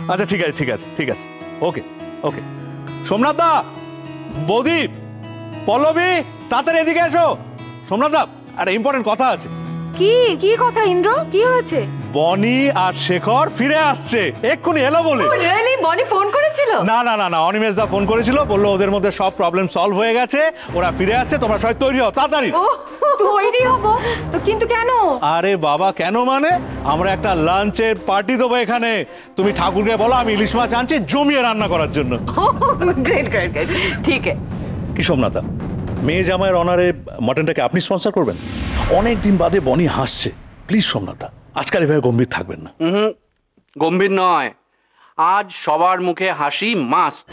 আচ্ছা ঠিক আছে ঠিক আছে ঠিক আছে, ওকে ওকে। সোমনাথ দা, বৌদি, পল্লবী, তাড়াতাড়ি এদিকে এসো। সোমনাথ দা, একটা ইম্পর্টেন্ট কথা আছে। কি কি কথা ইন্দ্র, কি হয়েছে? বনি আর শেখর ফিরে আসছে, এক্ষুনি এলো বলে। রিয়েলি? বনি ফোন করেছিল? না না না না, অনিমেষ দা ফোন করেছিল, বললো ওদের মধ্যে সব প্রবলেম সলভ হয়ে গেছে, ওরা ফিরে আসছে, তোমরা সবাই তৈরি হও তাড়াতাড়ি। ও তৈরি হব তো, কিন্তু কেন? আরে বাবা কেন মানে, আমরা একটা লাঞ্চের পার্টি দেবো এখানে, তুমি ঠাকুরকে বলো আমি ইলিশ মাছ আনছি জমিয়ে রান্না করার জন্য। গ্রেট গ্রেট গ্রেট, ঠিক আছে। কি সোমনাথ দা, মেয়ে জামাইয়ের অনারে মটনটাকে আপনি স্পন্সর করবেন? অনেক দিন বাদে বনি হাসছে, প্লিজ সোমনাথ দা, আজকাল এভাবে গম্ভীর থাকবেন না। গম্ভীর নয়, আজ সবার মুখে হাসি মাস্ট।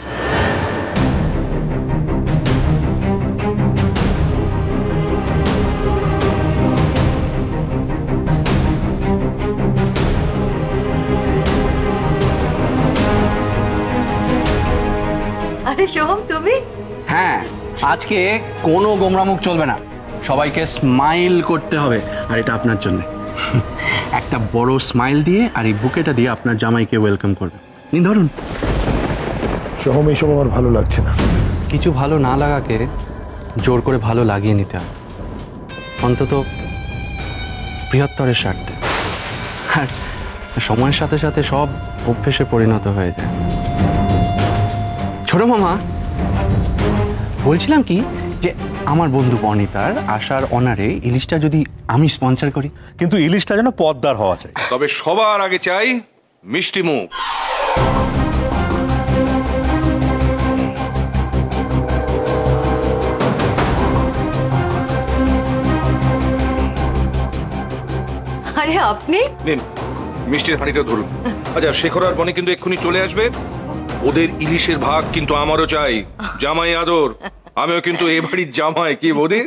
আরে সোহম, তুমি? হ্যাঁ, আজকে কোনো গোমরামুখ চলবে না, সবাইকে স্মাইল করতে হবে, আর এটা আপনার জন্য। একটা বড় স্মাইল দিয়ে আর এই বুকেটা দিয়ে আপনার জামাইকে ওয়েলকাম করবে। নিন ধরুন। সোহম, এইসব আমার ভালো লাগছে না। কিছু ভালো না লাগাকে জোর করে ভালো লাগিয়ে নিতে হয়, অন্তত বৃহত্তরের স্বার্থে। আর সময়ের সাথে সাথে সব অভ্যেসে পরিণত হয়ে যায়। ছোট মামা, বলছিলাম কি যে আমার বন্ধু বনিতার আসার অনারে ইলিশটা যদি আমি স্পন্সর করি। কিন্তু ইলিশটা যেন পদ্মার হওয়া চাই। তবে সবার আগে চাই মিষ্টি মুখ। আরে আপনি? নিন মিষ্টির হাঁড়িটা ধরুন। আচ্ছা, শেখর আর বনি কিন্তু এক্ষুনি চলে আসবে, ওদের ইলিশের ভাগ কিন্তু আমারও চাই। জামাই আদর, আমিও কিন্তু এ বাড়ির জামাই, কি বৌদি?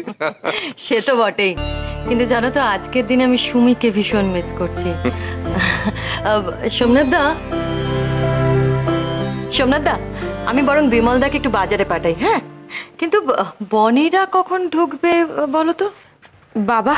সে তো বটেই, কিন্তু জানো তো আজকের দিনে আমি সুমিকে ভীষণ মিস করছি। সোমনাথ দা, সোমনাথ দা, আমি বরং বিমল দাকে একটু বাজারে পাঠাই। হ্যাঁ, কিন্তু বনিরা কখন ঢুকবে বলো তো? বাবা